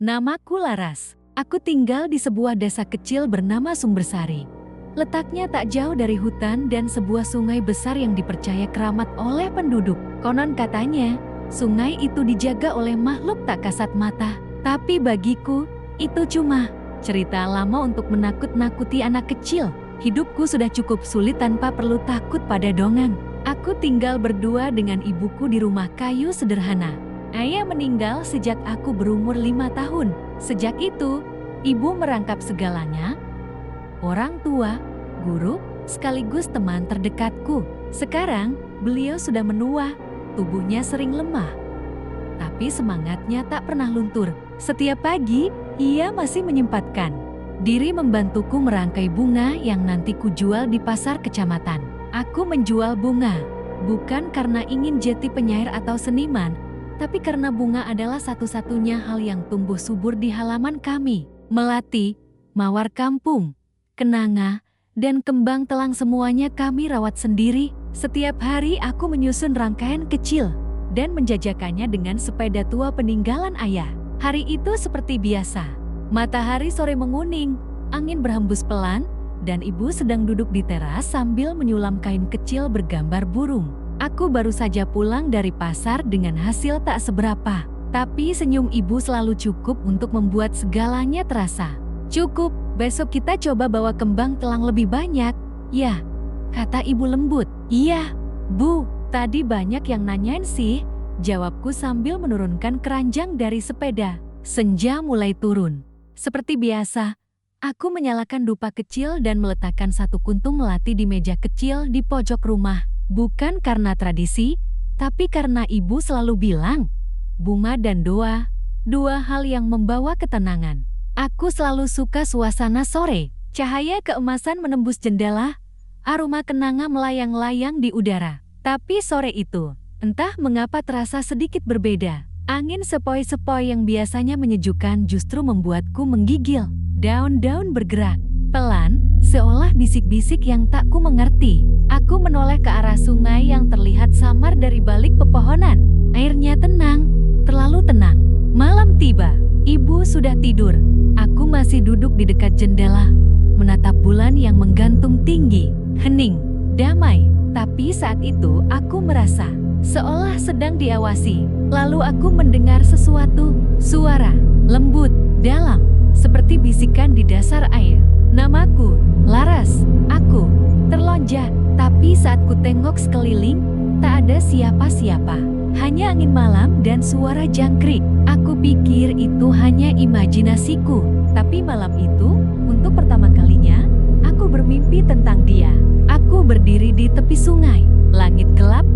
Namaku Laras. Aku tinggal di sebuah desa kecil bernama Sumbersari. Letaknya tak jauh dari hutan dan sebuah sungai besar yang dipercaya keramat oleh penduduk. Konon katanya, sungai itu dijaga oleh makhluk tak kasat mata. Tapi bagiku, itu cuma cerita lama untuk menakut-nakuti anak kecil. Hidupku sudah cukup sulit tanpa perlu takut pada dongeng. Aku tinggal berdua dengan ibuku di rumah kayu sederhana. Ayah meninggal sejak aku berumur 5 tahun. Sejak itu, ibu merangkap segalanya. Orang tua, guru, sekaligus teman terdekatku. Sekarang, beliau sudah menua, tubuhnya sering lemah. Tapi semangatnya tak pernah luntur. Setiap pagi, ia masih menyempatkan diri membantuku merangkai bunga yang nanti kujual di pasar kecamatan. Aku menjual bunga, bukan karena ingin jadi penyair atau seniman, tapi karena bunga adalah satu-satunya hal yang tumbuh subur di halaman kami. Melati, mawar kampung, kenanga, dan kembang telang semuanya kami rawat sendiri. Setiap hari aku menyusun rangkaian kecil dan menjajakannya dengan sepeda tua peninggalan ayah. Hari itu seperti biasa. Matahari sore menguning, angin berhembus pelan, dan ibu sedang duduk di teras sambil menyulam kain kecil bergambar burung. Aku baru saja pulang dari pasar dengan hasil tak seberapa, tapi senyum ibu selalu cukup untuk membuat segalanya terasa. Cukup, besok kita coba bawa kembang telang lebih banyak, ya, kata ibu lembut. Iya, Bu, tadi banyak yang nanyain sih, jawabku sambil menurunkan keranjang dari sepeda. Senja mulai turun. Seperti biasa, aku menyalakan dupa kecil dan meletakkan satu kuntung melati di meja kecil di pojok rumah. Bukan karena tradisi, tapi karena ibu selalu bilang, bunga dan doa, dua hal yang membawa ketenangan. Aku selalu suka suasana sore, cahaya keemasan menembus jendela, aroma kenanga melayang-layang di udara. Tapi sore itu, entah mengapa terasa sedikit berbeda. Angin sepoi-sepoi yang biasanya menyejukkan justru membuatku menggigil. Daun-daun bergerak, pelan, seolah bisik-bisik yang tak ku mengerti. Aku menoleh ke arah sungai yang terlihat samar dari balik pepohonan. Airnya tenang, terlalu tenang. Malam tiba, ibu sudah tidur. Aku masih duduk di dekat jendela, menatap bulan yang menggantung tinggi, hening, damai. Tapi saat itu aku merasa seolah sedang diawasi. Lalu aku mendengar sesuatu, suara lembut, dalam, seperti bisikan di dasar air. Namaku, Laras. Aku terlonjak, tapi saat ku tengok sekeliling, tak ada siapa-siapa. Hanya angin malam dan suara jangkrik. Aku pikir itu hanya imajinasiku. Tapi malam itu, untuk pertama kalinya, aku bermimpi tentang dia. Aku berdiri di tepi sungai. Langit gelap,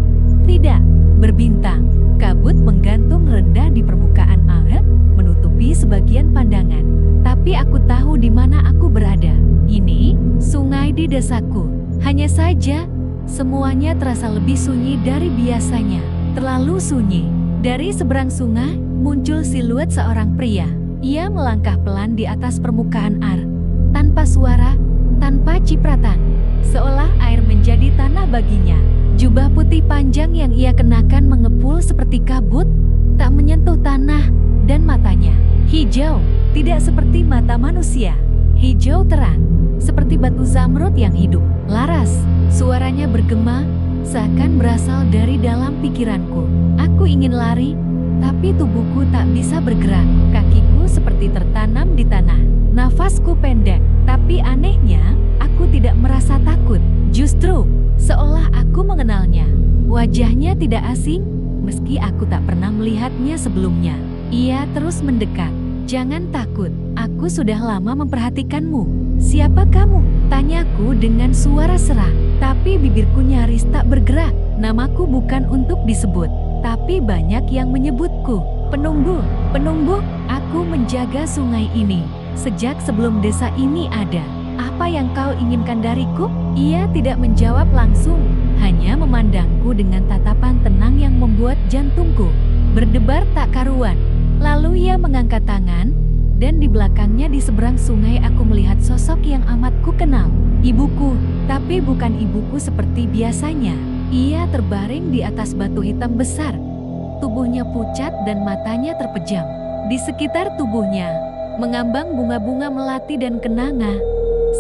tidak berbintang. Kabut menggantung rendah di permukaan air, menutupi sebagian pandangan. Tapi aku tahu di mana aku berada. Ini, sungai di desaku. Hanya saja, semuanya terasa lebih sunyi dari biasanya. Terlalu sunyi. Dari seberang sungai, muncul siluet seorang pria. Ia melangkah pelan di atas permukaan air. Tanpa suara, tanpa cipratan. Seolah air menjadi tanah baginya. Jubah putih panjang yang ia kenakan mengepul seperti kabut, tak menyentuh tanah, dan matanya hijau, tidak seperti mata manusia. Hijau terang, seperti batu zamrud yang hidup. Laras, suaranya bergema, seakan berasal dari dalam pikiranku. Aku ingin lari, tapi tubuhku tak bisa bergerak. Kakiku seperti tertanam di tanah. Nafasku pendek, tapi anehnya, aku tidak merasa takut. Justru, seolah aku mengenalnya. Wajahnya tidak asing, meski aku tak pernah melihatnya sebelumnya. Ia terus mendekat. Jangan takut, aku sudah lama memperhatikanmu. Siapa kamu? Tanyaku dengan suara serak, tapi bibirku nyaris tak bergerak. Namaku bukan untuk disebut, tapi banyak yang menyebutku. Penunggu, penunggu, aku menjaga sungai ini sejak sebelum desa ini ada. Apa yang kau inginkan dariku? Ia tidak menjawab langsung, hanya memandangku dengan tatapan tenang yang membuat jantungku berdebar tak karuan. Lalu ia mengangkat tangan, dan di belakangnya di seberang sungai aku melihat sosok yang amat ku kenal. Ibuku, tapi bukan ibuku seperti biasanya. Ia terbaring di atas batu hitam besar. Tubuhnya pucat dan matanya terpejam. Di sekitar tubuhnya, mengambang bunga-bunga melati dan kenanga,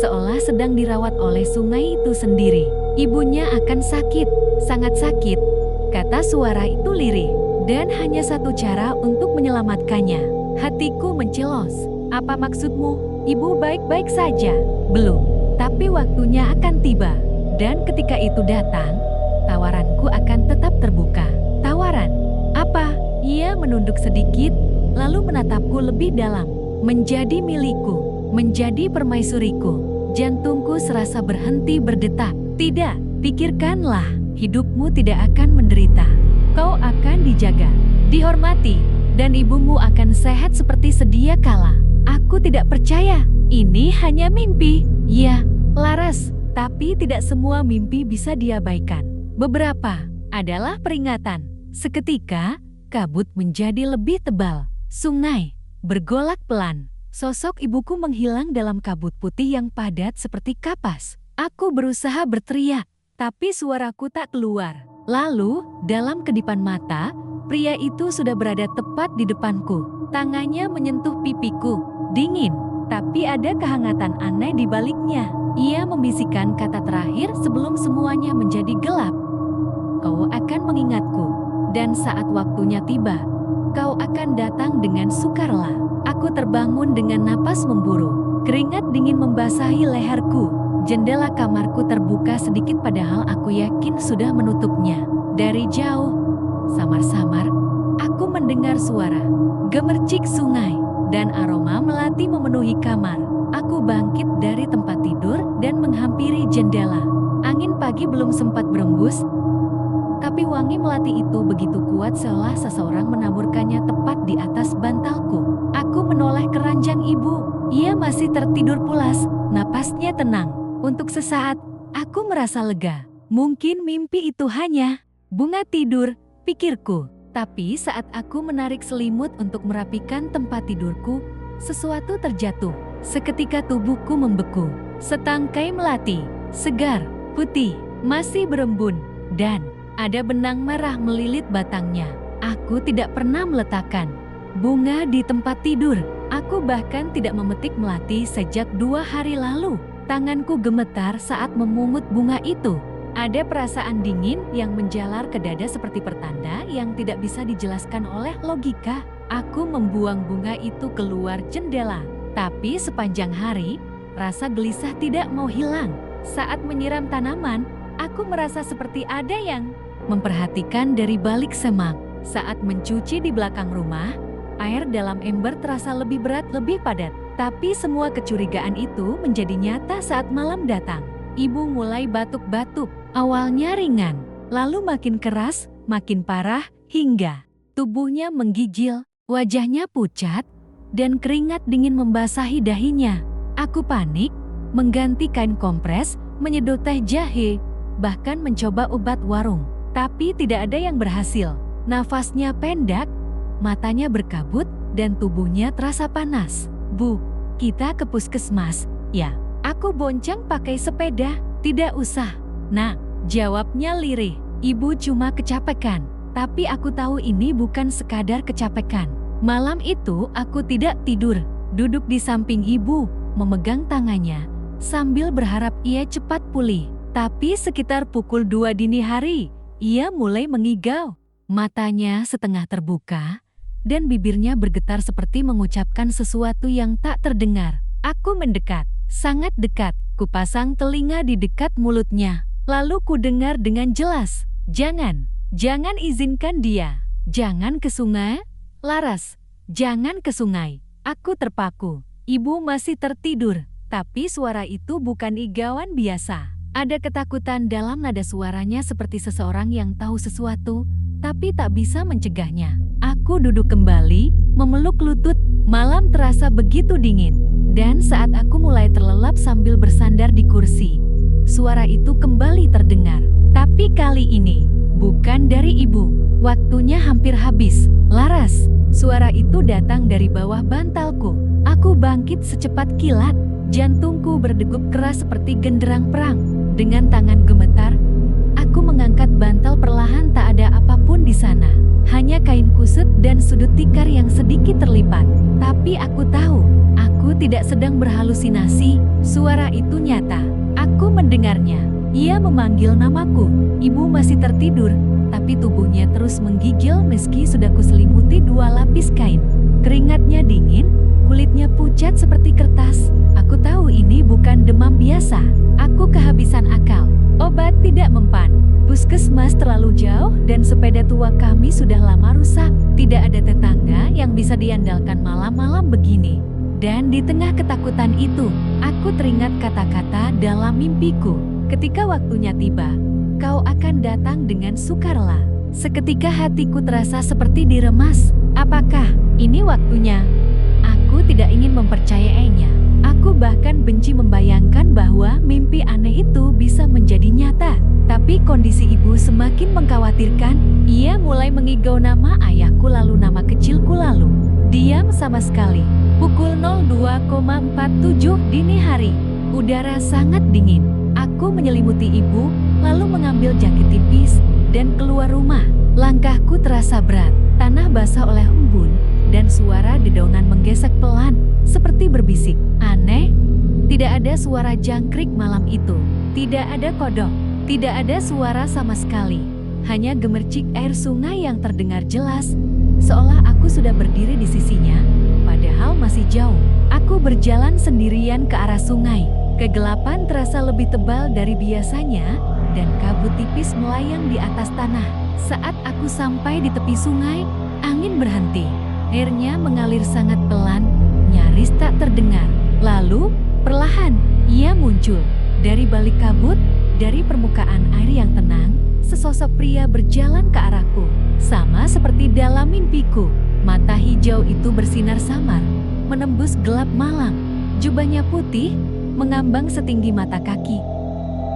seolah sedang dirawat oleh sungai itu sendiri. Ibunya akan sakit, sangat sakit, kata suara itu lirih. Dan hanya satu cara untuk menyelamatkannya. Hatiku mencelos. Apa maksudmu? Ibu baik-baik saja. Belum, tapi waktunya akan tiba. Dan ketika itu datang, tawaranku akan tetap terbuka. Tawaran? Apa? Ia menunduk sedikit, lalu menatapku lebih dalam. Menjadi milikku, menjadi permaisuriku. Jantungku serasa berhenti berdetak. Tidak, pikirkanlah, hidupmu tidak akan menderita. Kau akan dijaga, dihormati, dan ibumu akan sehat seperti sedia kala. Aku tidak percaya, ini hanya mimpi. Ya, Laras, tapi tidak semua mimpi bisa diabaikan. Beberapa adalah peringatan. Seketika, kabut menjadi lebih tebal. Sungai bergolak pelan. Sosok ibuku menghilang dalam kabut putih yang padat seperti kapas. Aku berusaha berteriak, tapi suaraku tak keluar. Lalu, dalam kedipan mata, pria itu sudah berada tepat di depanku. Tangannya menyentuh pipiku, dingin, tapi ada kehangatan aneh di baliknya. Ia membisikkan kata terakhir sebelum semuanya menjadi gelap. Kau akan mengingatku, dan saat waktunya tiba, kau akan datang dengan sukarela. Aku terbangun dengan napas memburu. Keringat dingin membasahi leherku. Jendela kamarku terbuka sedikit padahal aku yakin sudah menutupnya. Dari jauh, samar-samar, aku mendengar suara gemercik sungai dan aroma melati memenuhi kamar. Aku bangkit dari tempat tidur dan menghampiri jendela. Angin pagi belum sempat berembus, tapi wangi melati itu begitu kuat seolah seseorang menaburkannya tepat di atas bantalku. Aku menoleh ke ranjang ibu. Ia masih tertidur pulas, napasnya tenang. Untuk sesaat, aku merasa lega. Mungkin mimpi itu hanya bunga tidur, pikirku. Tapi saat aku menarik selimut untuk merapikan tempat tidurku, sesuatu terjatuh. Seketika tubuhku membeku. Setangkai melati, segar, putih, masih berembun, dan ada benang merah melilit batangnya. Aku tidak pernah meletakkan bunga di tempat tidur. Aku bahkan tidak memetik melati sejak 2 hari lalu. Tanganku gemetar saat memungut bunga itu. Ada perasaan dingin yang menjalar ke dada seperti pertanda yang tidak bisa dijelaskan oleh logika. Aku membuang bunga itu keluar jendela. Tapi sepanjang hari, rasa gelisah tidak mau hilang. Saat menyiram tanaman, aku merasa seperti ada yang memperhatikan dari balik semak. Saat mencuci di belakang rumah, air dalam ember terasa lebih berat, lebih padat. Tapi semua kecurigaan itu menjadi nyata saat malam datang. Ibu mulai batuk-batuk, awalnya ringan, lalu makin keras, makin parah, hingga tubuhnya menggigil, wajahnya pucat, dan keringat dingin membasahi dahinya. Aku panik, mengganti kain kompres, menyedot teh jahe, bahkan mencoba obat warung. Tapi tidak ada yang berhasil. Nafasnya pendek, matanya berkabut, dan tubuhnya terasa panas. Bu, kita ke puskesmas, ya? Aku bonceng pakai sepeda. Tidak usah. Nah, jawabnya lirih. Ibu cuma kecapekan. Tapi aku tahu ini bukan sekadar kecapekan. Malam itu aku tidak tidur. Duduk di samping ibu, memegang tangannya, sambil berharap ia cepat pulih. Tapi sekitar pukul 2 dini hari, ia mulai mengigau. Matanya setengah terbuka, dan bibirnya bergetar seperti mengucapkan sesuatu yang tak terdengar. Aku mendekat, sangat dekat. Kupasang telinga di dekat mulutnya. Lalu ku dengar dengan jelas, jangan izinkan dia. Jangan ke sungai, Laras. Jangan ke sungai. Aku terpaku. Ibu masih tertidur, tapi suara itu bukan igauan biasa. Ada ketakutan dalam nada suaranya seperti seseorang yang tahu sesuatu, tapi tak bisa mencegahnya. Aku duduk kembali, memeluk lutut. Malam terasa begitu dingin. Dan saat aku mulai terlelap sambil bersandar di kursi, suara itu kembali terdengar. Tapi kali ini, bukan dari ibu. Waktunya hampir habis. Laras, suara itu datang dari bawah bantalku. Aku bangkit secepat kilat. Jantungku berdegup keras seperti genderang perang. Dengan tangan gemetar, aku Aku mengangkat bantal perlahan, tak ada apapun di sana. Hanya kain kusut dan sudut tikar yang sedikit terlipat. Tapi aku tahu, aku tidak sedang berhalusinasi. Suara itu nyata. Aku mendengarnya. Ia memanggil namaku. Ibu masih tertidur, tapi tubuhnya terus menggigil meski sudah kuselimuti 2 lapis kain. Keringatnya dingin, kulitnya pucat seperti kertas. Aku tahu ini bukan demam biasa. Aku kehabisan akal. Obat tidak mempan. Puskesmas terlalu jauh dan sepeda tua kami sudah lama rusak. Tidak ada tetangga yang bisa diandalkan malam-malam begini. Dan di tengah ketakutan itu, aku teringat kata-kata dalam mimpiku. Ketika waktunya tiba, kau akan datang dengan sukarela. Seketika hatiku terasa seperti diremas. Apakah ini waktunya? Aku tidak ingin mempercayainya. Aku bahkan benci membayangkan bahwa mimpi aneh itu bisa menjadi nyata. Tapi kondisi ibu semakin mengkhawatirkan. Ia mulai mengigau nama ayahku lalu nama kecilku lalu. Diam sama sekali. Pukul 02.47 dini hari. Udara sangat dingin. Aku menyelimuti ibu, lalu mengambil jaket tipis, dan keluar rumah. Langkahku terasa berat, tanah basah oleh embun, dan suara dedaunan menggesek pelan, seperti berbisik. Aneh, tidak ada suara jangkrik malam itu. Tidak ada kodok, tidak ada suara sama sekali. Hanya gemercik air sungai yang terdengar jelas, seolah aku sudah berdiri di sisinya, padahal masih jauh. Aku berjalan sendirian ke arah sungai. Kegelapan terasa lebih tebal dari biasanya, dan kabut tipis melayang di atas tanah. Saat aku sampai di tepi sungai, angin berhenti. Airnya mengalir sangat pelan, nyaris tak terdengar. Lalu, perlahan, ia muncul. Dari balik kabut, dari permukaan air yang tenang, sesosok pria berjalan ke arahku. Sama seperti dalam mimpiku, mata hijau itu bersinar samar, menembus gelap malam. Jubahnya putih, mengambang setinggi mata kaki,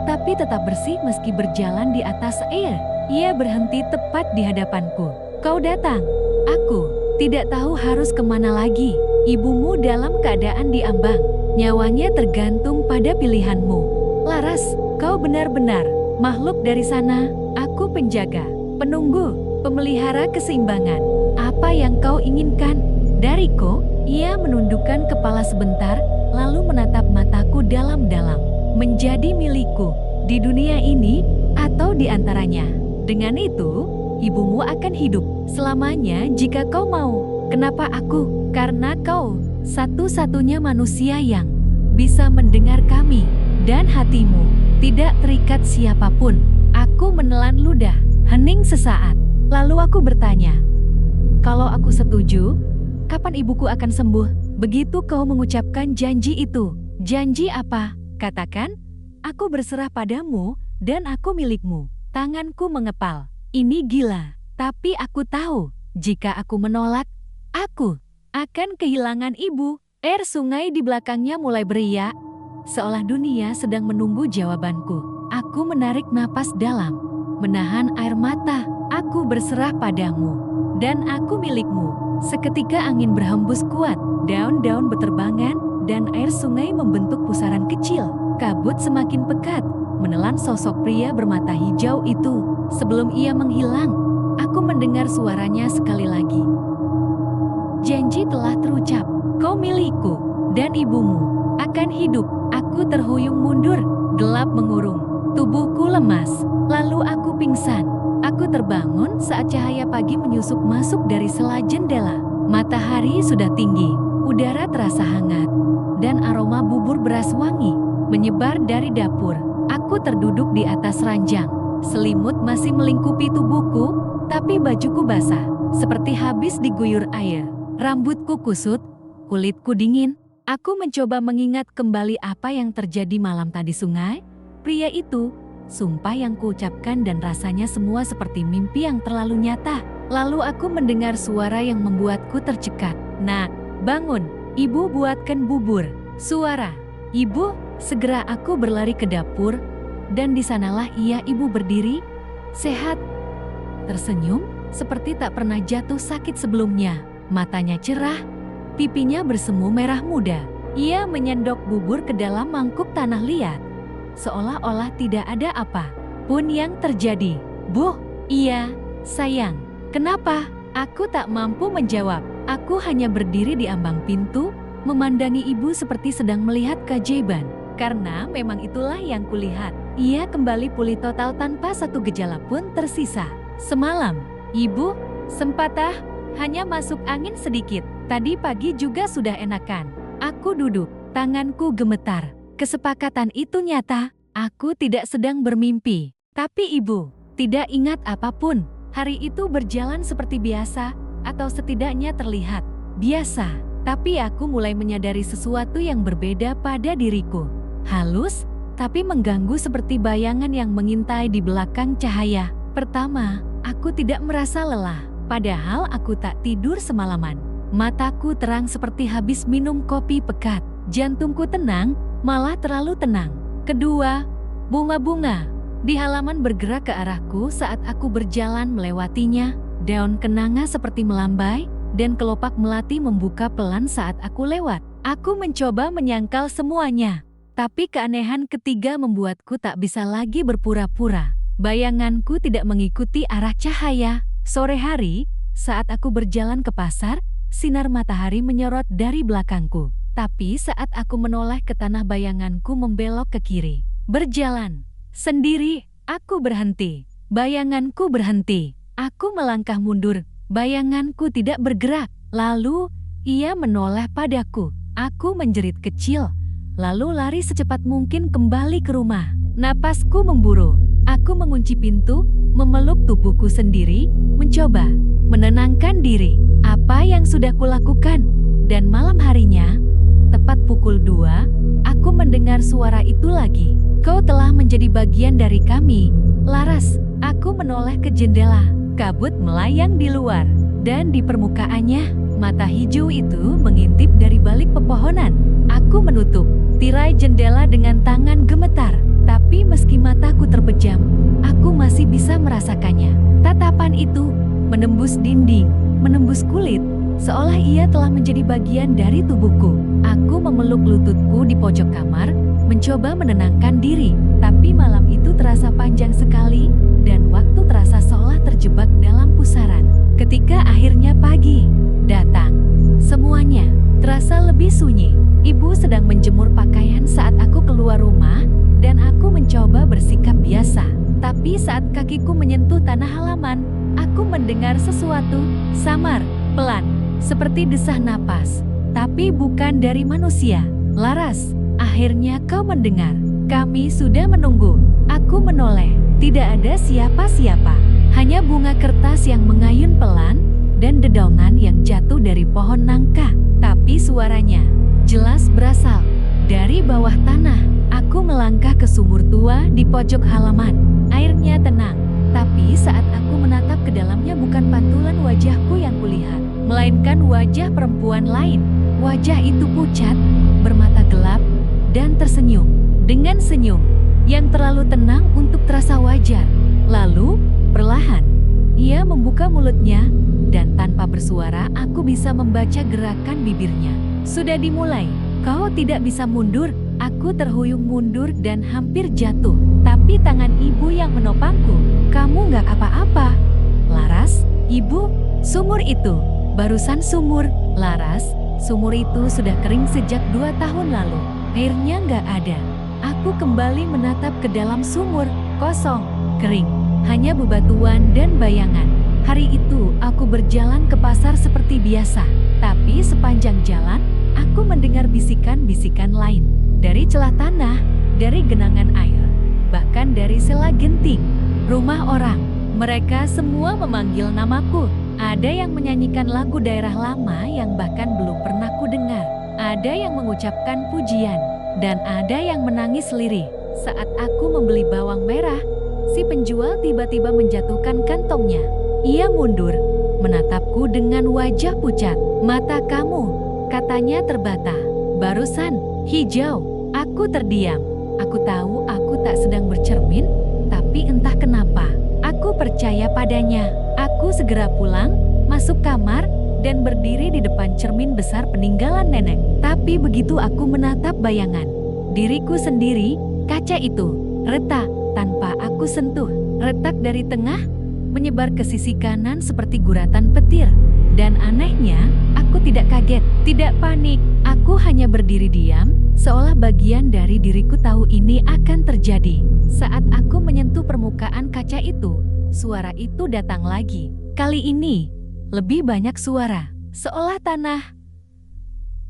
tapi tetap bersih meski berjalan di atas air. Ia berhenti tepat di hadapanku. Kau datang. Aku tidak tahu harus kemana lagi. Ibumu dalam keadaan diambang. Nyawanya tergantung pada pilihanmu. Laras, kau benar-benar makhluk dari sana. Aku penjaga, penunggu, pemelihara keseimbangan. Apa yang kau inginkan dariku? Ia menundukkan kepala sebentar, lalu menatap mataku dalam-dalam. Menjadi milikku, di dunia ini, atau di antaranya. Dengan itu, ibumu akan hidup selamanya jika kau mau. Kenapa aku? Karena kau satu-satunya manusia yang bisa mendengar kami, dan hatimu tidak terikat siapapun. Aku menelan ludah, hening sesaat. Lalu aku bertanya, kalau aku setuju, kapan ibuku akan sembuh? Begitu kau mengucapkan janji itu. Janji apa? Katakan, aku berserah padamu, dan aku milikmu. Tanganku mengepal. Ini gila, tapi aku tahu, jika aku menolak, aku akan kehilangan ibu. Air sungai di belakangnya mulai beriak, seolah dunia sedang menunggu jawabanku. Aku menarik napas dalam, menahan air mata. Aku berserah padamu, dan aku milikmu. Seketika angin berhembus kuat, daun-daun berterbangan, dan air sungai membentuk pusaran kecil. Kabut semakin pekat, menelan sosok pria bermata hijau itu. Sebelum ia menghilang, aku mendengar suaranya sekali lagi. Janji telah terucap, kau milikku, dan ibumu akan hidup. Aku terhuyung mundur, gelap mengurung. Tubuhku lemas, lalu aku pingsan. Aku terbangun saat cahaya pagi menyusup masuk dari sela jendela. Matahari sudah tinggi, udara terasa hangat, dan aroma bubur beras wangi menyebar dari dapur. Aku terduduk di atas ranjang. Selimut masih melingkupi tubuhku, tapi bajuku basah, seperti habis diguyur air. Rambutku kusut, kulitku dingin. Aku mencoba mengingat kembali apa yang terjadi malam tadi sungai. Pria itu, sumpah yang kuucapkan dan rasanya semua seperti mimpi yang terlalu nyata. Lalu aku mendengar suara yang membuatku tercekat. Nak, bangun, ibu buatkan bubur. Suara ibu, segera aku berlari ke dapur, dan di sanalah ibu berdiri, sehat, tersenyum, seperti tak pernah jatuh sakit sebelumnya. Matanya cerah, pipinya bersemu merah muda. Ia menyendok bubur ke dalam mangkuk tanah liat, seolah-olah tidak ada apa. apapun yang terjadi. Bu, iya, sayang. Kenapa? Aku tak mampu menjawab. Aku hanya berdiri di ambang pintu, memandangi ibu seperti sedang melihat keajaiban. Karena memang itulah yang kulihat. Ia kembali pulih total tanpa satu gejala pun tersisa. Semalam, ibu sempat hanya masuk angin sedikit. Tadi pagi juga sudah enakan. Aku duduk, tanganku gemetar. Kesepakatan itu nyata. Aku tidak sedang bermimpi. Tapi ibu tidak ingat apapun. Hari itu berjalan seperti biasa, atau setidaknya terlihat biasa. Tapi aku mulai menyadari sesuatu yang berbeda pada diriku. Halus, tapi mengganggu seperti bayangan yang mengintai di belakang cahaya. Pertama, aku tidak merasa lelah, padahal aku tak tidur semalaman. Mataku terang seperti habis minum kopi pekat. Jantungku tenang, malah terlalu tenang. Kedua, bunga-bunga di halaman bergerak ke arahku saat aku berjalan melewatinya. Daun kenanga seperti melambai, dan kelopak melati membuka pelan saat aku lewat. Aku mencoba menyangkal semuanya. Tapi keanehan ketiga membuatku tak bisa lagi berpura-pura. Bayanganku tidak mengikuti arah cahaya. Sore hari, saat aku berjalan ke pasar, sinar matahari menyorot dari belakangku. Tapi saat aku menoleh ke tanah, bayanganku membelok ke kiri. Berjalan sendiri, aku berhenti. Bayanganku berhenti. Aku melangkah mundur. Bayanganku tidak bergerak. Lalu, ia menoleh padaku. Aku menjerit kecil, lalu lari secepat mungkin kembali ke rumah. Napasku memburu. Aku mengunci pintu, memeluk tubuhku sendiri, mencoba menenangkan diri. Apa yang sudah kulakukan? Dan malam harinya, tepat pukul 2, aku mendengar suara itu lagi. Kau telah menjadi bagian dari kami, Laras. Aku menoleh ke jendela. Kabut melayang di luar, dan di permukaannya, mata hijau itu mengintip dari balik pepohonan. Aku menutup tirai jendela dengan tangan gemetar, tapi meski mataku terpejam, aku masih bisa merasakannya. Tatapan itu menembus dinding, menembus kulit, seolah ia telah menjadi bagian dari tubuhku. Aku memeluk lututku di pojok kamar, mencoba menenangkan diri, tapi malam itu terasa panjang sekali, dan waktu terasa seolah terjebak dalam pusaran. Ketika akhirnya pagi datang, semuanya terasa lebih sunyi. Ibu sedang menjemur pakaian saat aku keluar rumah, dan aku mencoba bersikap biasa. Tapi saat kakiku menyentuh tanah halaman, aku mendengar sesuatu samar, pelan, seperti desah napas. Tapi bukan dari manusia. Laras, akhirnya kau mendengar. Kami sudah menunggu. Aku menoleh. Tidak ada siapa-siapa. Hanya bunga kertas yang mengayun pelan dan dedaunan yang jatuh dari pohon nangka. Tapi suaranya jelas berasal dari bawah tanah. Aku melangkah ke sumur tua di pojok halaman. Airnya tenang. Tapi saat aku menatap ke dalamnya, bukan pantulan wajahku yang kulihat, melainkan wajah perempuan lain. Wajah itu pucat, bermata gelap, dan tersenyum. Dengan senyum yang terlalu tenang untuk terasa wajar. Lalu, perlahan, ia membuka mulutnya, dan tanpa bersuara aku bisa membaca gerakan bibirnya. Sudah dimulai. Kau tidak bisa mundur. Aku terhuyung mundur dan hampir jatuh. Tapi tangan ibu yang menopangku. Kamu nggak apa-apa, Laras. Ibu, sumur itu barusan sumur, Laras. Sumur itu sudah kering sejak 2 tahun lalu. Airnya nggak ada. Aku kembali menatap ke dalam sumur. Kosong, kering, hanya bebatuan dan bayangan. Hari itu aku berjalan ke pasar seperti biasa. Tapi sepanjang jalan, aku mendengar bisikan-bisikan lain. Dari celah tanah, dari genangan air, bahkan dari sela genting rumah orang. Mereka semua memanggil namaku. Ada yang menyanyikan lagu daerah lama yang bahkan belum pernah ku dengar. Ada yang mengucapkan pujian, dan ada yang menangis lirih. Saat aku membeli bawang merah, si penjual tiba-tiba menjatuhkan kantongnya. Ia mundur, menatapku dengan wajah pucat. Mata kamu, katanya terbata, barusan hijau. Aku terdiam. Aku tahu aku tak sedang bercermin, tapi entah kenapa, aku percaya padanya. Aku segera pulang, masuk kamar, dan berdiri di depan cermin besar peninggalan nenek. Tapi begitu aku menatap bayangan diriku sendiri, kaca itu retak, tanpa aku sentuh. Retak dari tengah menyebar ke sisi kanan seperti guratan petir. Dan anehnya, aku tidak kaget, tidak panik. Aku hanya berdiri diam, seolah bagian dari diriku tahu ini akan terjadi. Saat aku menyentuh permukaan kaca itu, suara itu datang lagi. Kali ini, lebih banyak suara, seolah tanah,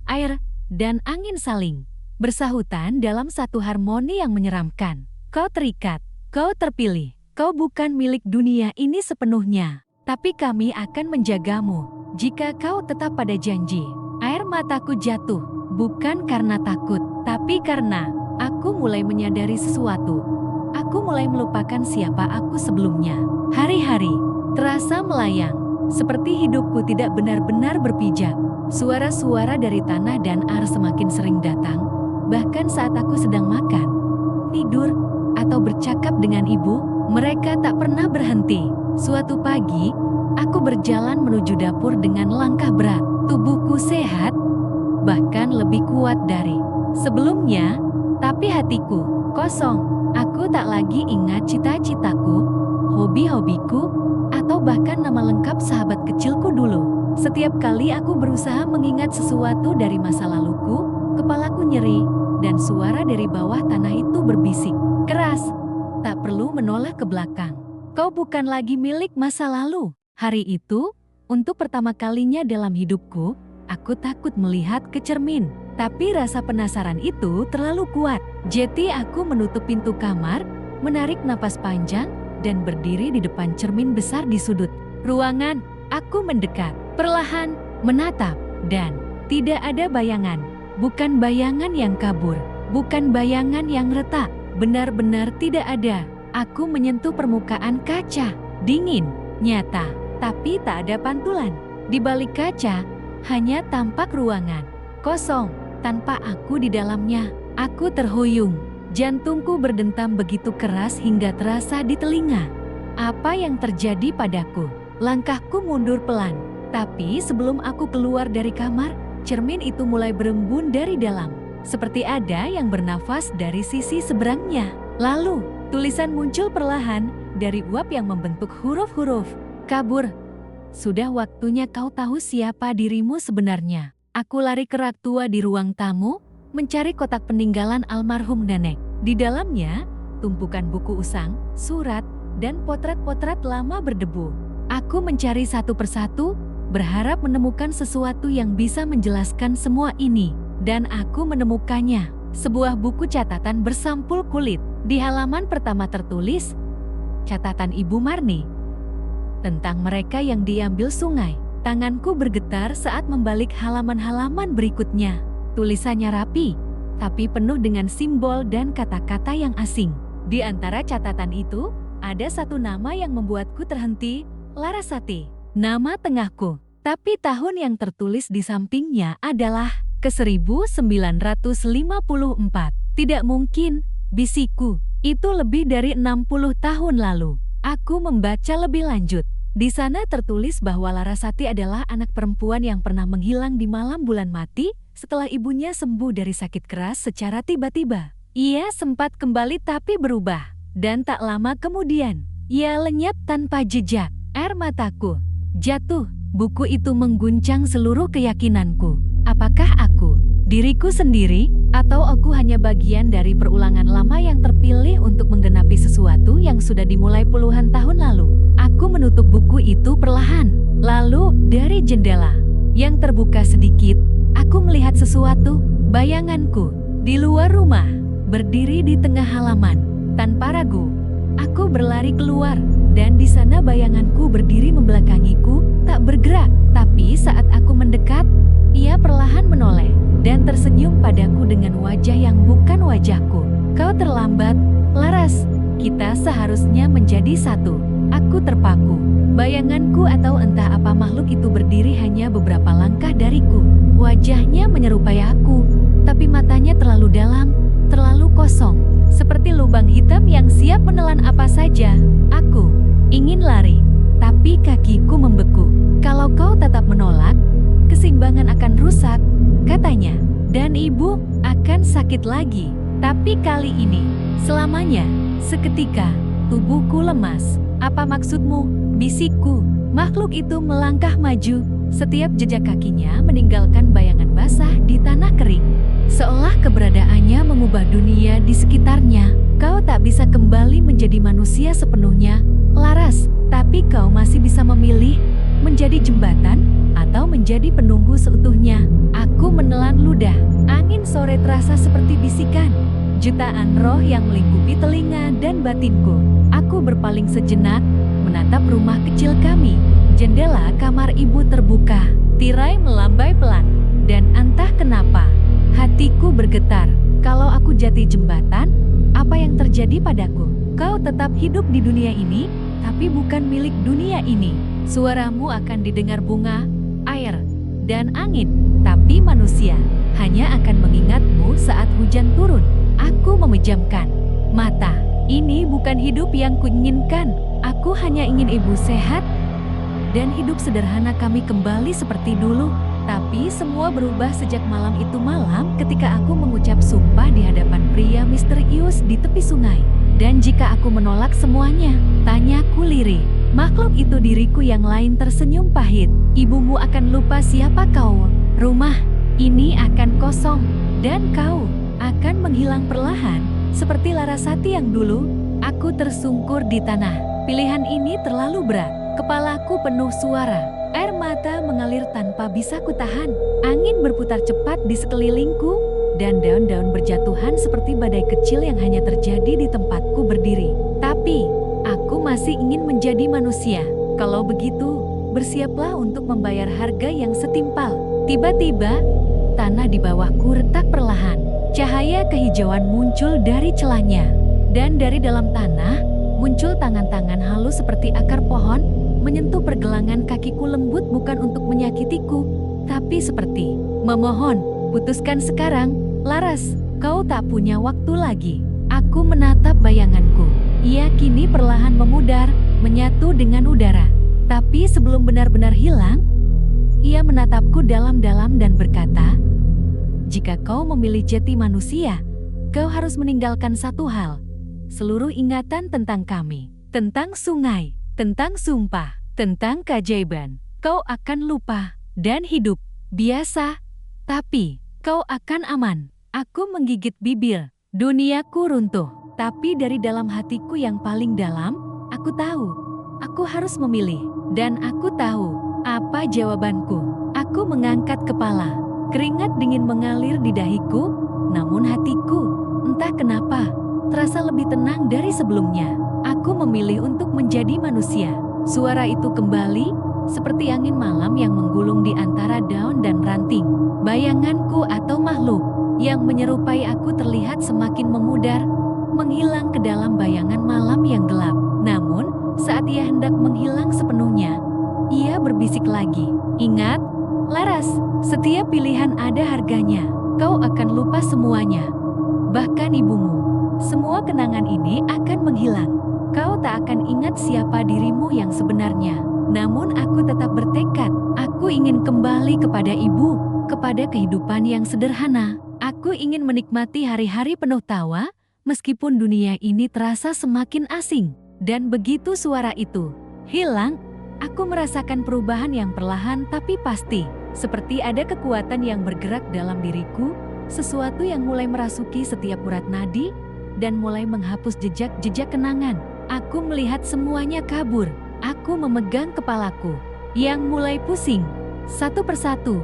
air, dan angin saling bersahutan dalam satu harmoni yang menyeramkan. Kau terikat, kau terpilih, kau bukan milik dunia ini sepenuhnya, tapi kami akan menjagamu jika kau tetap pada janji. Air mataku jatuh, bukan karena takut, tapi karena aku mulai menyadari sesuatu. Aku mulai melupakan siapa aku sebelumnya. Hari-hari terasa melayang, seperti hidupku tidak benar-benar berpijak. Suara-suara dari tanah dan air semakin sering datang, bahkan saat aku sedang makan, tidur, atau bercakap dengan ibu, mereka tak pernah berhenti. Suatu pagi, aku berjalan menuju dapur dengan langkah berat. Tubuhku sehat, bahkan lebih kuat dari sebelumnya, tapi hatiku kosong. Aku tak lagi ingat cita-citaku, hobi-hobiku, atau bahkan nama lengkap sahabat kecilku dulu. Setiap kali aku berusaha mengingat sesuatu dari masa laluku, kepalaku nyeri, dan suara dari bawah tanah itu berbisik keras. Tak perlu menoleh ke belakang. Kau bukan lagi milik masa lalu. Hari itu, untuk pertama kalinya dalam hidupku, aku takut melihat ke cermin. Tapi rasa penasaran itu terlalu kuat. Jadi aku menutup pintu kamar, menarik napas panjang, dan berdiri di depan cermin besar di sudut ruangan. Aku mendekat, perlahan, menatap, dan tidak ada bayangan. Bukan bayangan yang kabur, bukan bayangan yang retak, benar-benar tidak ada. Aku menyentuh permukaan kaca, dingin, nyata, tapi tak ada pantulan. Di balik kaca, hanya tampak ruangan kosong, tanpa aku di dalamnya. Aku terhuyung, jantungku berdentam begitu keras hingga terasa di telinga. Apa yang terjadi padaku? Langkahku mundur pelan, tapi sebelum aku keluar dari kamar, cermin itu mulai berembun dari dalam, seperti ada yang bernafas dari sisi seberangnya. Lalu, tulisan muncul perlahan dari uap yang membentuk huruf-huruf. Kabur. Sudah waktunya kau tahu siapa dirimu sebenarnya. Aku lari ke rak tua di ruang tamu, mencari kotak peninggalan almarhum nenek. Di dalamnya, tumpukan buku usang, surat, dan potret-potret lama berdebu. Aku mencari satu persatu, berharap menemukan sesuatu yang bisa menjelaskan semua ini. Dan aku menemukannya, sebuah buku catatan bersampul kulit. Di halaman pertama tertulis, catatan Ibu Marni, tentang mereka yang diambil sungai. Tanganku bergetar saat membalik halaman-halaman berikutnya. Tulisannya rapi, tapi penuh dengan simbol dan kata-kata yang asing. Di antara catatan itu, ada satu nama yang membuatku terhenti, Larasati. Nama tengahku, tapi tahun yang tertulis di sampingnya adalah ke 1954. Tidak mungkin, bisikku. Itu lebih dari 60 tahun lalu. Aku membaca lebih lanjut. Di sana tertulis bahwa Larasati adalah anak perempuan yang pernah menghilang di malam bulan mati setelah ibunya sembuh dari sakit keras secara tiba-tiba. Ia sempat kembali tapi berubah. Dan tak lama kemudian, ia lenyap tanpa jejak. Air mataku jatuh. Buku itu mengguncang seluruh keyakinanku. Apakah aku, diriku sendiri, atau aku hanya bagian dari perulangan lama yang terpilih untuk menggenapi sesuatu yang sudah dimulai puluhan tahun lalu? Aku menutup buku itu perlahan. Lalu, dari jendela yang terbuka sedikit, aku melihat sesuatu, bayanganku, di luar rumah, berdiri di tengah halaman. Tanpa ragu, aku berlari keluar, dan di sana bayanganku berdiri membelakangiku, tak bergerak. Tapi saat aku mendekat, ia perlahan menoleh dan tersenyum padaku dengan wajah yang bukan wajahku. Kau terlambat, Laras. Kita seharusnya menjadi satu. Aku terpaku. Bayanganku atau entah apa makhluk itu berdiri hanya beberapa langkah dariku. Wajahnya menyerupai aku, tapi matanya terlalu dalam, terlalu kosong. Seperti lubang hitam yang siap menelan apa saja. Aku ingin lari, tapi kakiku membeku. Kalau kau tetap menolak, keseimbangan akan rusak, katanya. Dan ibu akan sakit lagi. Tapi kali ini, selamanya, seketika, tubuhku lemas. Apa maksudmu? Bisikku. Makhluk itu melangkah maju. Setiap jejak kakinya meninggalkan bayangan basah di tanah kering. Seolah keberadaannya mengubah dunia di sekitarnya. Kau tak bisa kembali menjadi manusia sepenuhnya, Laras. Tapi kau masih bisa memilih menjadi jembatan atau menjadi penunggu seutuhnya. Aku menelan ludah. Angin sore terasa seperti bisikan. Jutaan roh yang melingkupi telinga dan batinku. Aku berpaling sejenak, menatap rumah kecil kami. Jendela kamar ibu terbuka. Tirai melambai pelan. Dan entah kenapa, hatiku bergetar. Kalau aku jatuh jembatan, apa yang terjadi padaku? Kau tetap hidup di dunia ini, tapi bukan milik dunia ini. Suaramu akan didengar bunga, air, dan angin. Tapi manusia hanya akan mengingatmu saat hujan turun. Aku memejamkan mata. Ini bukan hidup yang kuinginkan. Aku hanya ingin ibu sehat dan hidup sederhana kami kembali seperti dulu. Tapi semua berubah sejak malam itu malam ketika aku mengucap sumpah di hadapan pria misterius di tepi sungai. Dan jika aku menolak semuanya, tanyaku lirih. Makhluk itu diriku yang lain tersenyum pahit. Ibumu akan lupa siapa kau. Rumah ini akan kosong. Dan kau akan menghilang perlahan. Seperti Larasati yang dulu, aku tersungkur di tanah. Pilihan ini terlalu berat. Kepalaku penuh suara. Air mata mengalir tanpa bisa kutahan. Angin berputar cepat di sekelilingku. Dan daun-daun berjatuhan seperti badai kecil yang hanya terjadi di tempatku berdiri. Tapi, aku masih ingin menjadi manusia. Kalau begitu, bersiaplah untuk membayar harga yang setimpal. Tiba-tiba, tanah di bawahku retak perlahan. Cahaya kehijauan muncul dari celahnya. Dan dari dalam tanah, muncul tangan-tangan halus seperti akar pohon, menyentuh pergelangan kakiku lembut bukan untuk menyakitiku, tapi seperti memohon, putuskan sekarang, Laras, kau tak punya waktu lagi. Aku menatap bayanganku. Ia kini perlahan memudar, menyatu dengan udara. Tapi sebelum benar-benar hilang, ia menatapku dalam-dalam dan berkata, jika kau memilih jati manusia, kau harus meninggalkan satu hal. Seluruh ingatan tentang kami, tentang sungai, tentang sumpah, tentang keajaiban. Kau akan lupa dan hidup biasa, tapi kau akan aman. Aku menggigit bibir. Duniaku runtuh. Tapi dari dalam hatiku yang paling dalam, aku tahu. Aku harus memilih. Dan aku tahu apa jawabanku. Aku mengangkat kepala. Keringat dingin mengalir di dahiku. Namun hatiku, entah kenapa, terasa lebih tenang dari sebelumnya. Aku memilih untuk menjadi manusia. Suara itu kembali, seperti angin malam yang menggulung di antara daun dan ranting. Bayanganku atau makhluk yang menyerupai aku terlihat semakin memudar, menghilang ke dalam bayangan malam yang gelap. Namun, saat ia hendak menghilang sepenuhnya, ia berbisik lagi. Ingat, Laras, setiap pilihan ada harganya. Kau akan lupa semuanya, bahkan ibumu. Semua kenangan ini akan menghilang. Kau tak akan ingat siapa dirimu yang sebenarnya. Namun aku tetap bertekad. Aku ingin kembali kepada ibu, kepada kehidupan yang sederhana. Aku ingin menikmati hari-hari penuh tawa, meskipun dunia ini terasa semakin asing. Dan begitu suara itu hilang, aku merasakan perubahan yang perlahan tapi pasti. Seperti ada kekuatan yang bergerak dalam diriku, sesuatu yang mulai merasuki setiap urat nadi, dan mulai menghapus jejak-jejak kenangan. Aku melihat semuanya kabur. Aku memegang kepalaku, yang mulai pusing. Satu persatu,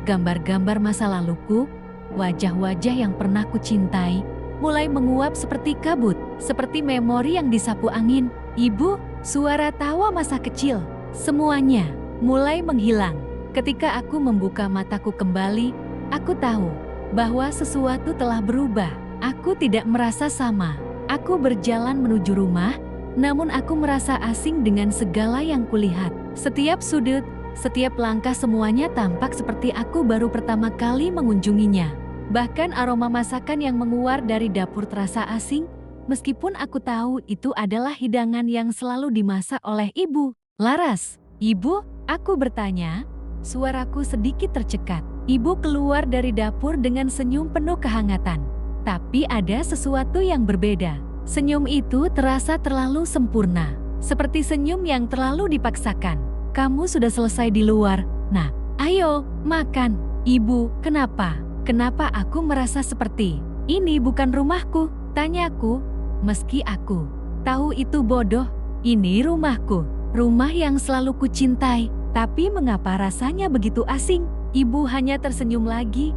gambar-gambar masa laluku, wajah-wajah yang pernah kucintai, mulai menguap seperti kabut, seperti memori yang disapu angin. Ibu, suara tawa masa kecil, semuanya mulai menghilang. Ketika aku membuka mataku kembali, aku tahu bahwa sesuatu telah berubah. Aku tidak merasa sama. Aku berjalan menuju rumah, namun aku merasa asing dengan segala yang kulihat. Setiap sudut, setiap langkah semuanya tampak seperti aku baru pertama kali mengunjunginya. Bahkan aroma masakan yang menguar dari dapur terasa asing, meskipun aku tahu itu adalah hidangan yang selalu dimasak oleh ibu. Laras, ibu, aku bertanya, suaraku sedikit tercekat. Ibu keluar dari dapur dengan senyum penuh kehangatan. Tapi ada sesuatu yang berbeda. Senyum itu terasa terlalu sempurna. Seperti senyum yang terlalu dipaksakan. Kamu sudah selesai di luar. Nah, ayo, makan. Ibu, kenapa? Kenapa aku merasa seperti ini bukan rumahku? Tanyaku, meski aku tahu itu bodoh. Ini rumahku, rumah yang selalu kucintai. Tapi mengapa rasanya begitu asing? Ibu hanya tersenyum lagi.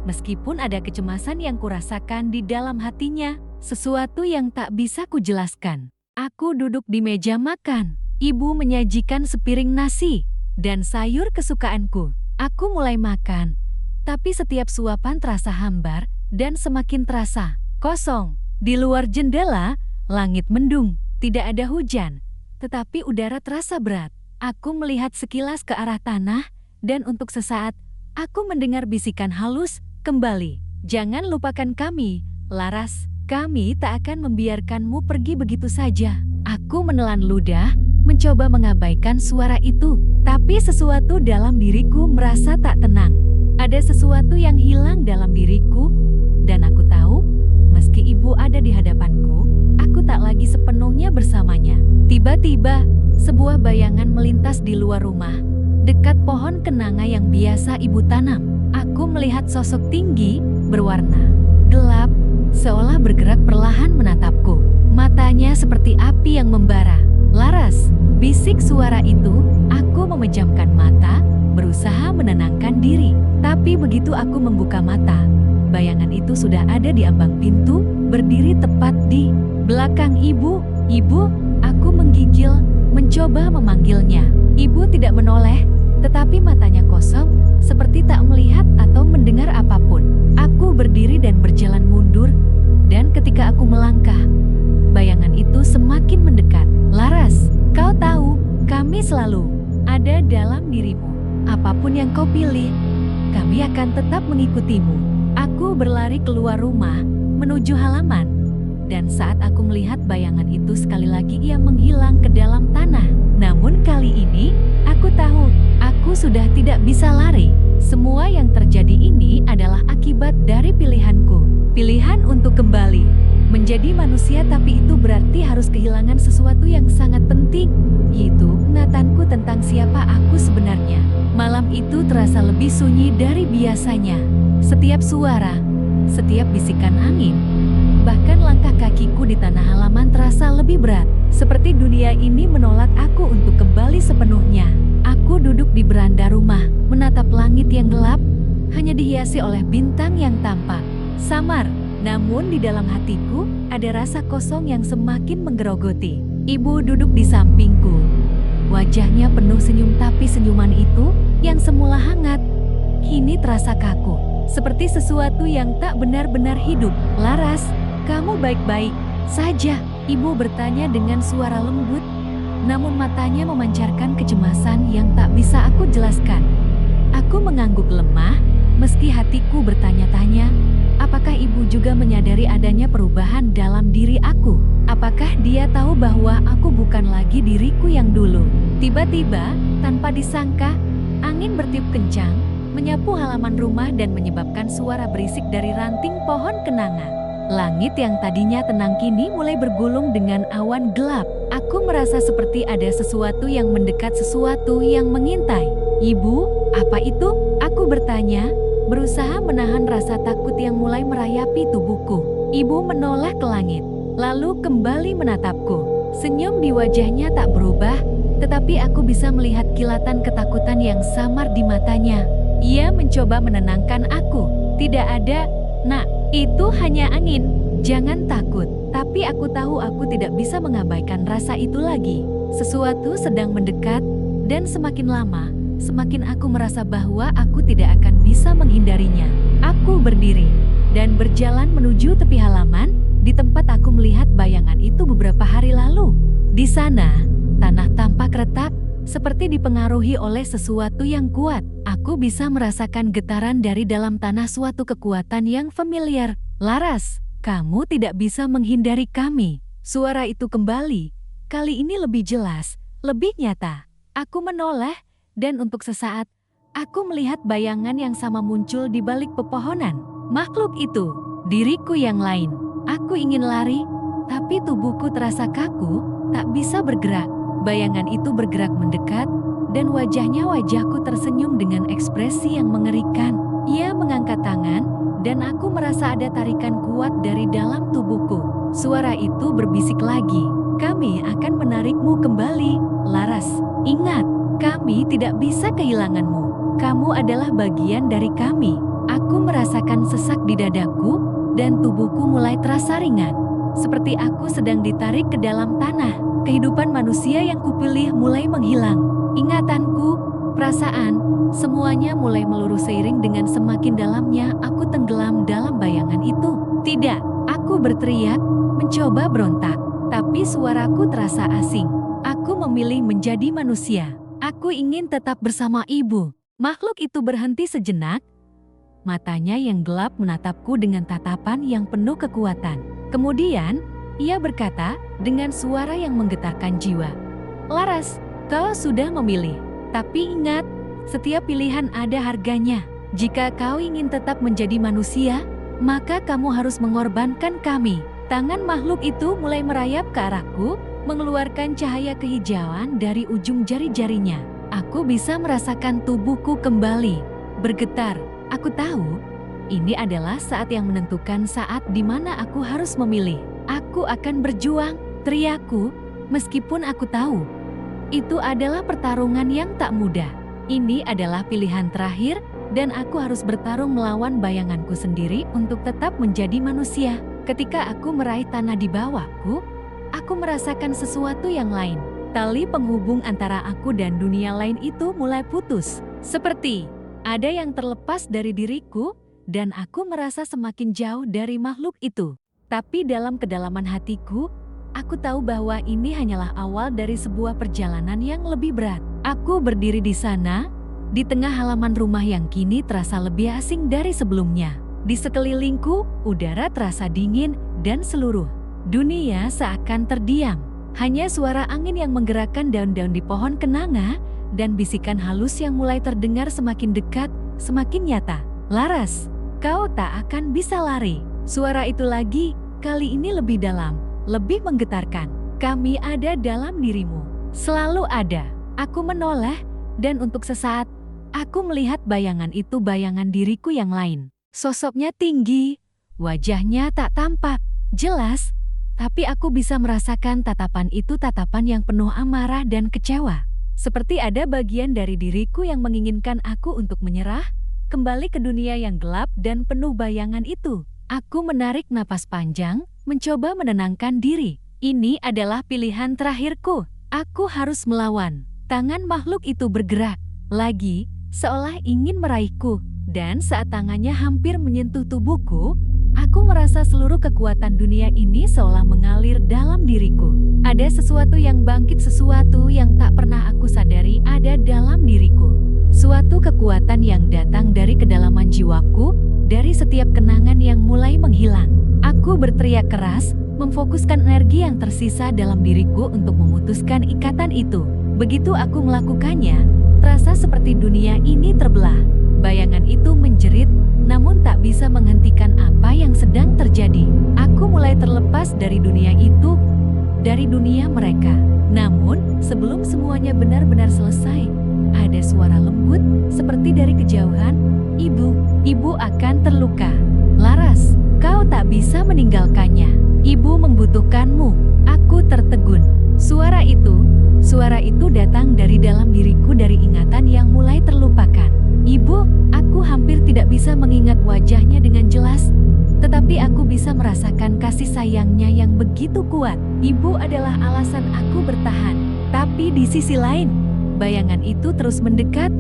Meskipun ada kecemasan yang kurasakan di dalam hatinya, sesuatu yang tak bisa kujelaskan. Aku duduk di meja makan. Ibu menyajikan sepiring nasi dan sayur kesukaanku. Aku mulai makan, tapi setiap suapan terasa hambar dan semakin terasa kosong. Di luar jendela, langit mendung, tidak ada hujan, tetapi udara terasa berat. Aku melihat sekilas ke arah tanah, dan untuk sesaat, aku mendengar bisikan halus, kembali. Jangan lupakan kami, Laras. Kami tak akan membiarkanmu pergi begitu saja. Aku menelan ludah, mencoba mengabaikan suara itu. Tapi sesuatu dalam diriku merasa tak tenang. Ada sesuatu yang hilang dalam diriku, dan aku tahu, meski ibu ada di hadapanku, aku tak lagi sepenuhnya bersamanya. Tiba-tiba, sebuah bayangan melintas di luar rumah, dekat pohon kenanga yang biasa ibu tanam. Aku melihat sosok tinggi, berwarna gelap, seolah bergerak perlahan menatapku. Matanya seperti api yang membara. Laras, bisik suara itu. Aku memejamkan mata, berusaha menenangkan diri. Tapi begitu aku membuka mata, bayangan itu sudah ada di ambang pintu, berdiri tepat di belakang ibu. Ibu, aku menggigil, mencoba memanggilnya. Ibu tidak menoleh, tetapi matanya kosong, seperti tak melihat atau mendengar apapun. Aku berdiri dan berjalan mundur, dan ketika aku melangkah, bayangan itu semakin mendekat. Laras, kau tahu, kami selalu ada dalam dirimu. Apapun yang kau pilih, kami akan tetap mengikutimu. Aku berlari keluar rumah, menuju halaman, dan saat aku melihat bayangan itu sekali lagi ia menghilang ke dalam tanah. Namun kali ini, aku tahu, aku sudah tidak bisa lari. Semua yang terjadi ini adalah akibat dari pilihanku. Pilihan untuk kembali menjadi manusia, tapi itu berarti harus kehilangan sesuatu yang sangat penting, yaitu ingatanku tentang siapa aku sebenarnya. Malam itu terasa lebih sunyi dari biasanya. Setiap suara, setiap bisikan angin, bahkan langkah kakiku di tanah halaman terasa lebih berat. Seperti dunia ini menolak aku untuk kembali sepenuhnya. Aku duduk di beranda rumah, menatap langit yang gelap, hanya dihiasi oleh bintang yang tampak samar. Namun di dalam hatiku, ada rasa kosong yang semakin menggerogoti. Ibu duduk di sampingku. Wajahnya penuh senyum, tapi senyuman itu, yang semula hangat, kini terasa kaku. Seperti sesuatu yang tak benar-benar hidup. Laras, kamu baik-baik saja? Ibu bertanya dengan suara lembut, namun matanya memancarkan kecemasan yang tak bisa aku jelaskan. Aku mengangguk lemah, meski hatiku bertanya-tanya, apakah ibu juga menyadari adanya perubahan dalam diri aku? Apakah dia tahu bahwa aku bukan lagi diriku yang dulu? Tiba-tiba, tanpa disangka, angin bertiup kencang, menyapu halaman rumah dan menyebabkan suara berisik dari ranting pohon kenanga. Langit yang tadinya tenang kini mulai bergulung dengan awan gelap. Aku merasa seperti ada sesuatu yang mendekat, sesuatu yang mengintai. Ibu, apa itu? Aku bertanya, berusaha menahan rasa takut yang mulai merayapi tubuhku. Ibu menoleh ke langit, lalu kembali menatapku. Senyum di wajahnya tak berubah, tetapi aku bisa melihat kilatan ketakutan yang samar di matanya. Ia mencoba menenangkan aku. Tidak ada, nak, itu hanya angin. Jangan takut. Tapi aku tahu aku tidak bisa mengabaikan rasa itu lagi. Sesuatu sedang mendekat, dan semakin lama, semakin aku merasa bahwa aku tidak akan bisa menghindarinya. Aku berdiri dan berjalan menuju tepi halaman. Di tempat aku melihat bayangan itu beberapa hari lalu. Di sana, tanah tampak retak, seperti dipengaruhi oleh sesuatu yang kuat. Aku bisa merasakan getaran dari dalam tanah, suatu kekuatan yang familiar. Laras, kamu tidak bisa menghindari kami. Suara itu kembali, kali ini lebih jelas, lebih nyata. Aku menoleh, dan untuk sesaat, Aku melihat bayangan yang sama muncul di balik pepohonan. Makhluk itu, diriku yang lain. Aku ingin lari, tapi tubuhku terasa kaku, tak bisa bergerak. Bayangan itu bergerak mendekat, dan wajahku tersenyum dengan ekspresi yang mengerikan. Ia mengangkat tangan, dan aku merasa ada tarikan kuat dari dalam tubuhku. Suara itu berbisik lagi, "Kami akan menarikmu kembali, Laras. Ingat, kami tidak bisa kehilanganmu. Kamu adalah bagian dari kami." Aku merasakan sesak di dadaku, dan tubuhku mulai terasa ringan. Seperti aku sedang ditarik ke dalam tanah. Kehidupan manusia yang kupilih mulai menghilang. Ingatanku, perasaan, semuanya mulai meluruh seiring dengan semakin dalamnya aku tenggelam dalam bayangan itu. Tidak, aku berteriak, mencoba berontak. Tapi suaraku terasa asing. Aku memilih menjadi manusia. Aku ingin tetap bersama ibu. Makhluk itu berhenti sejenak. Matanya yang gelap menatapku dengan tatapan yang penuh kekuatan. Kemudian, ia berkata dengan suara yang menggetarkan jiwa, "Laras, kau sudah memilih. Tapi ingat, setiap pilihan ada harganya. Jika kau ingin tetap menjadi manusia, maka kamu harus mengorbankan kami." Tangan makhluk itu mulai merayap ke arahku, mengeluarkan cahaya kehijauan dari ujung jari-jarinya. Aku bisa merasakan tubuhku kembali bergetar. Aku tahu, ini adalah saat yang menentukan, saat di mana aku harus memilih. Aku akan berjuang, teriakku, meskipun aku tahu itu adalah pertarungan yang tak mudah. Ini adalah pilihan terakhir, dan aku harus bertarung melawan bayanganku sendiri untuk tetap menjadi manusia. Ketika aku meraih tanah di bawahku, aku merasakan sesuatu yang lain. Tali penghubung antara aku dan dunia lain itu mulai putus. Seperti ada yang terlepas dari diriku, dan aku merasa semakin jauh dari makhluk itu. Tapi dalam kedalaman hatiku, aku tahu bahwa ini hanyalah awal dari sebuah perjalanan yang lebih berat. Aku berdiri di sana, di tengah halaman rumah yang kini terasa lebih asing dari sebelumnya. Di sekelilingku, udara terasa dingin dan seluruh dunia seakan terdiam. Hanya suara angin yang menggerakkan daun-daun di pohon kenanga dan bisikan halus yang mulai terdengar semakin dekat, semakin nyata. "Laras, kau tak akan bisa lari." Suara itu lagi, kali ini lebih dalam, lebih menggetarkan. "Kami ada dalam dirimu. Selalu ada." Aku menoleh, dan untuk sesaat, aku melihat bayangan itu, bayangan diriku yang lain. Sosoknya tinggi, wajahnya tak tampak jelas, tapi aku bisa merasakan tatapan itu, tatapan yang penuh amarah dan kecewa. Seperti ada bagian dari diriku yang menginginkan aku untuk menyerah, kembali ke dunia yang gelap dan penuh bayangan itu. Aku menarik napas panjang, mencoba menenangkan diri. Ini adalah pilihan terakhirku. Aku harus melawan. Tangan makhluk itu bergerak lagi, seolah ingin meraihku. Dan saat tangannya hampir menyentuh tubuhku, aku merasa seluruh kekuatan dunia ini seolah mengalir dalam diriku. Ada sesuatu yang bangkit, sesuatu yang tak pernah aku sadari ada dalam diriku. Suatu kekuatan yang datang dari kedalaman jiwaku, dari setiap kenangan yang mulai menghilang. Aku berteriak keras, memfokuskan energi yang tersisa dalam diriku untuk memutuskan ikatan itu. Begitu aku melakukannya, terasa seperti dunia ini terbelah. Bayangan itu menjerit, namun tak bisa menghentikan apa yang sedang terjadi. Aku mulai terlepas dari dunia itu, dari dunia mereka. Namun, sebelum semuanya benar-benar selesai, ada suara lembut, seperti dari kejauhan, "Ibu akan terluka. Laras, kau tak bisa meninggalkannya. Ibu membutuhkanmu." Aku tertegun. Suara itu datang dari dalam diriku, dari ingatan yang mulai terlupakan. "Ibu," aku hampir tidak bisa mengingat wajahnya dengan jelas, tetapi aku bisa merasakan kasih sayangnya yang begitu kuat. Ibu adalah alasan aku bertahan. Tapi di sisi lain, bayangan itu terus mendekat,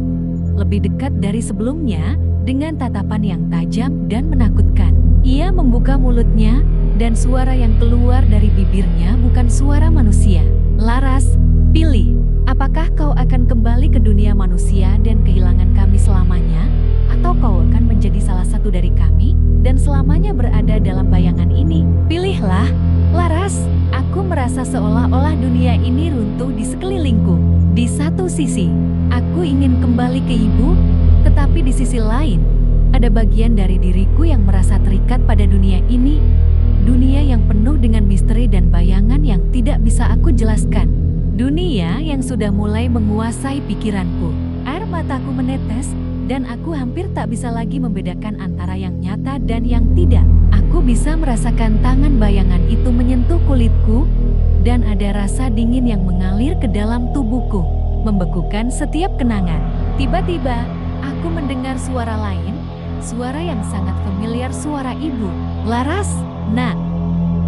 lebih dekat dari sebelumnya, dengan tatapan yang tajam dan menakutkan. Ia membuka mulutnya, dan suara yang keluar dari bibirnya bukan suara manusia. "Laras, pilih. Apakah kau akan kembali ke dunia manusia dan kehilangan kami selamanya? Atau kau akan menjadi salah satu dari kami dan selamanya berada dalam bayangan ini? Pilihlah, Laras." Aku merasa seolah-olah dunia ini runtuh di sekelilingku. Di satu sisi, aku ingin kembali ke ibu, Tetapi di sisi lain, ada bagian dari diriku yang merasa terikat pada dunia ini. Dunia yang penuh dengan misteri dan bayangan yang tidak bisa aku jelaskan. Dunia yang sudah mulai menguasai pikiranku. Air mataku menetes, dan aku hampir tak bisa lagi membedakan antara yang nyata dan yang tidak. Aku bisa merasakan tangan bayangan itu menyentuh kulitku, dan ada rasa dingin yang mengalir ke dalam tubuhku, membekukan setiap kenangan. Tiba-tiba, aku mendengar suara lain, suara yang sangat familiar, suara ibu. "Laras, nak,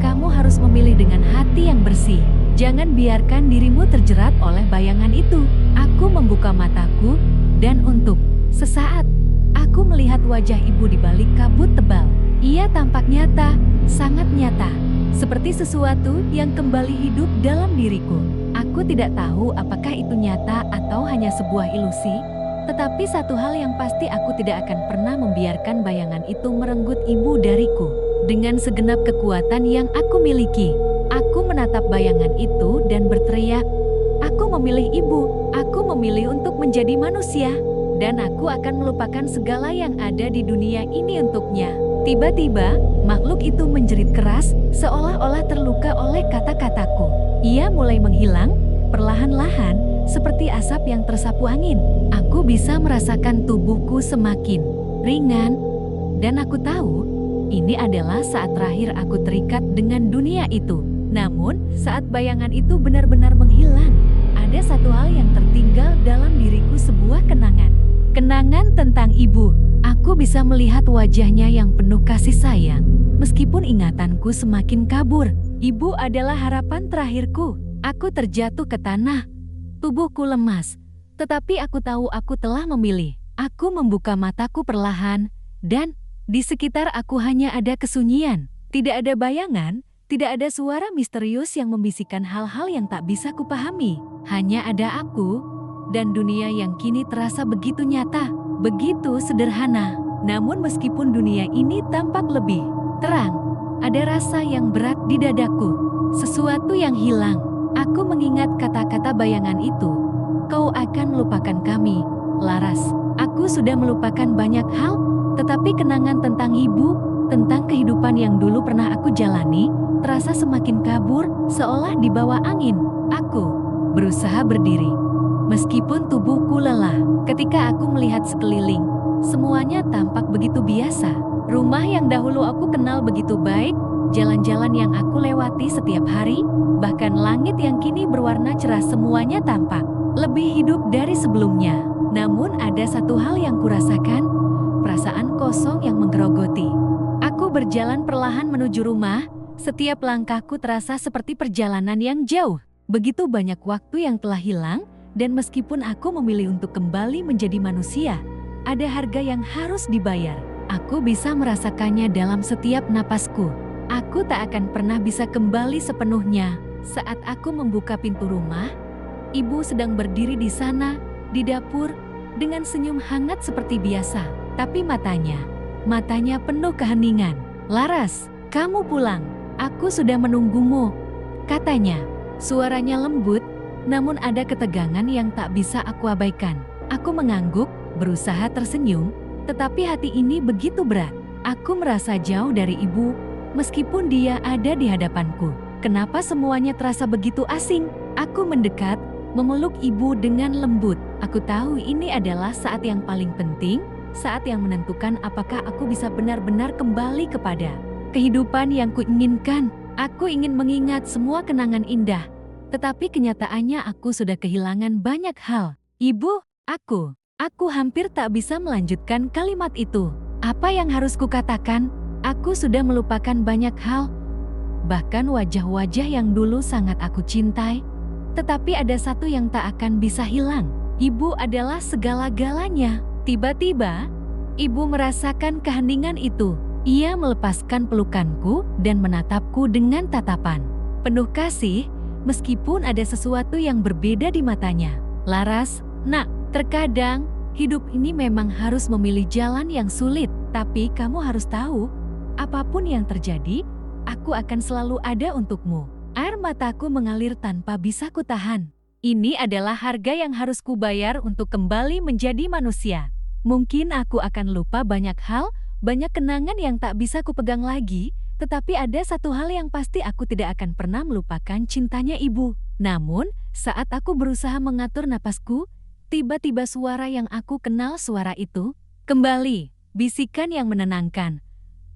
kamu harus memilih dengan hati yang bersih. Jangan biarkan dirimu terjerat oleh bayangan itu." Aku membuka mataku, dan untuk sesaat, aku melihat wajah ibu di balik kabut tebal. Ia tampak nyata, sangat nyata, seperti sesuatu yang kembali hidup dalam diriku. Aku tidak tahu apakah itu nyata atau hanya sebuah ilusi, tetapi satu hal yang pasti, aku tidak akan pernah membiarkan bayangan itu merenggut ibu dariku. Dengan segenap kekuatan yang aku miliki, aku menatap bayangan itu dan berteriak, "Aku memilih ibu, aku memilih untuk menjadi manusia, dan aku akan melupakan segala yang ada di dunia ini untuknya." Tiba-tiba, makhluk itu menjerit keras, seolah-olah terluka oleh kata-kataku. Ia mulai menghilang, perlahan-lahan, seperti asap yang tersapu angin. Aku bisa merasakan tubuhku semakin ringan, dan aku tahu, ini adalah saat terakhir aku terikat dengan dunia itu. Namun, saat bayangan itu benar-benar menghilang, ada satu hal yang tertinggal dalam diriku, sebuah kenangan. Kenangan tentang ibu. Aku bisa melihat wajahnya yang penuh kasih sayang. Meskipun ingatanku semakin kabur, ibu adalah harapan terakhirku. Aku terjatuh ke tanah. Tubuhku lemas. Tetapi aku tahu aku telah memilih. Aku membuka mataku perlahan, dan di sekitar aku hanya ada kesunyian. Tidak ada bayangan, tidak ada suara misterius yang membisikkan hal-hal yang tak bisa kupahami. Hanya ada aku, dan dunia yang kini terasa begitu nyata, begitu sederhana. Namun meskipun dunia ini tampak lebih terang, ada rasa yang berat di dadaku. Sesuatu yang hilang. Aku mengingat kata-kata bayangan itu. "Kau akan melupakan kami, Laras." Aku sudah melupakan banyak hal, tetapi kenangan tentang ibu, tentang kehidupan yang dulu pernah aku jalani, terasa semakin kabur, seolah dibawa angin. Aku berusaha berdiri, meskipun tubuhku lelah. Ketika aku melihat sekeliling, semuanya tampak begitu biasa. Rumah yang dahulu aku kenal begitu baik, jalan-jalan yang aku lewati setiap hari, bahkan langit yang kini berwarna cerah, semuanya tampak lebih hidup dari sebelumnya. Namun ada satu hal yang kurasakan, perasaan kosong yang menggerogoti. Aku berjalan perlahan menuju rumah, setiap langkahku terasa seperti perjalanan yang jauh. Begitu banyak waktu yang telah hilang, dan meskipun aku memilih untuk kembali menjadi manusia, ada harga yang harus dibayar. Aku bisa merasakannya dalam setiap napasku. Aku tak akan pernah bisa kembali sepenuhnya. Saat aku membuka pintu rumah, ibu sedang berdiri di sana, di dapur, dengan senyum hangat seperti biasa. Tapi matanya penuh keheningan. "Laras, kamu pulang. Aku sudah menunggumu," katanya. Suaranya lembut, namun ada ketegangan yang tak bisa aku abaikan. Aku mengangguk, berusaha tersenyum, tetapi hati ini begitu berat. Aku merasa jauh dari ibu, meskipun dia ada di hadapanku. Kenapa semuanya terasa begitu asing? Aku mendekat, memeluk ibu dengan lembut. Aku tahu ini adalah saat yang paling penting, saat yang menentukan apakah aku bisa benar-benar kembali kepada kehidupan yang kuinginkan. Aku ingin mengingat semua kenangan indah, tetapi kenyataannya aku sudah kehilangan banyak hal. "Ibu, aku hampir tak bisa melanjutkan kalimat itu. Apa yang harus kukatakan? Aku sudah melupakan banyak hal, bahkan wajah-wajah yang dulu sangat aku cintai. Tetapi ada satu yang tak akan bisa hilang. Ibu adalah segala-galanya." Tiba-tiba, ibu merasakan keheningan itu. Ia melepaskan pelukanku dan menatapku dengan tatapan penuh kasih, meskipun ada sesuatu yang berbeda di matanya. "Laras, nak, terkadang hidup ini memang harus memilih jalan yang sulit, tapi kamu harus tahu, apapun yang terjadi, aku akan selalu ada untukmu." Air mataku mengalir tanpa bisa kutahan. Ini adalah harga yang harus kubayar untuk kembali menjadi manusia. Mungkin aku akan lupa banyak hal, banyak kenangan yang tak bisa kupegang lagi, tetapi ada satu hal yang pasti aku tidak akan pernah melupakan cintanya ibu. Namun, saat aku berusaha mengatur napasku, tiba-tiba suara yang aku kenal suara itu, kembali, bisikan yang menenangkan,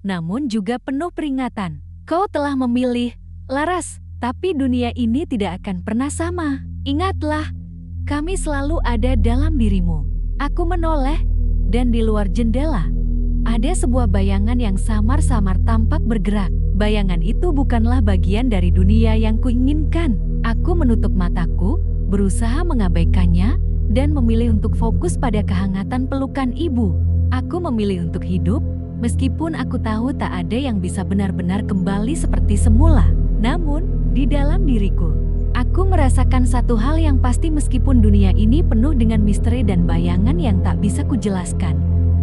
namun juga penuh peringatan. Kau telah memilih, Laras, tapi dunia ini tidak akan pernah sama. Ingatlah, kami selalu ada dalam dirimu. Aku menoleh, dan di luar jendela, ada sebuah bayangan yang samar-samar tampak bergerak. Bayangan itu bukanlah bagian dari dunia yang kuinginkan. Aku menutup mataku, berusaha mengabaikannya, dan memilih untuk fokus pada kehangatan pelukan ibu. Aku memilih untuk hidup, meskipun aku tahu tak ada yang bisa benar-benar kembali seperti semula. Namun, di dalam diriku, aku merasakan satu hal yang pasti meskipun dunia ini penuh dengan misteri dan bayangan yang tak bisa kujelaskan.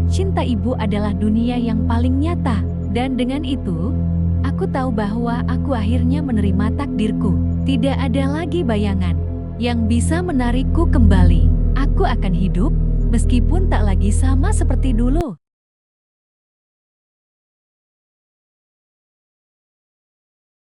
Cinta ibu adalah dunia yang paling nyata, dan dengan itu, aku tahu bahwa aku akhirnya menerima takdirku. Tidak ada lagi bayangan yang bisa menarikku kembali. Aku akan hidup, meskipun tak lagi sama seperti dulu.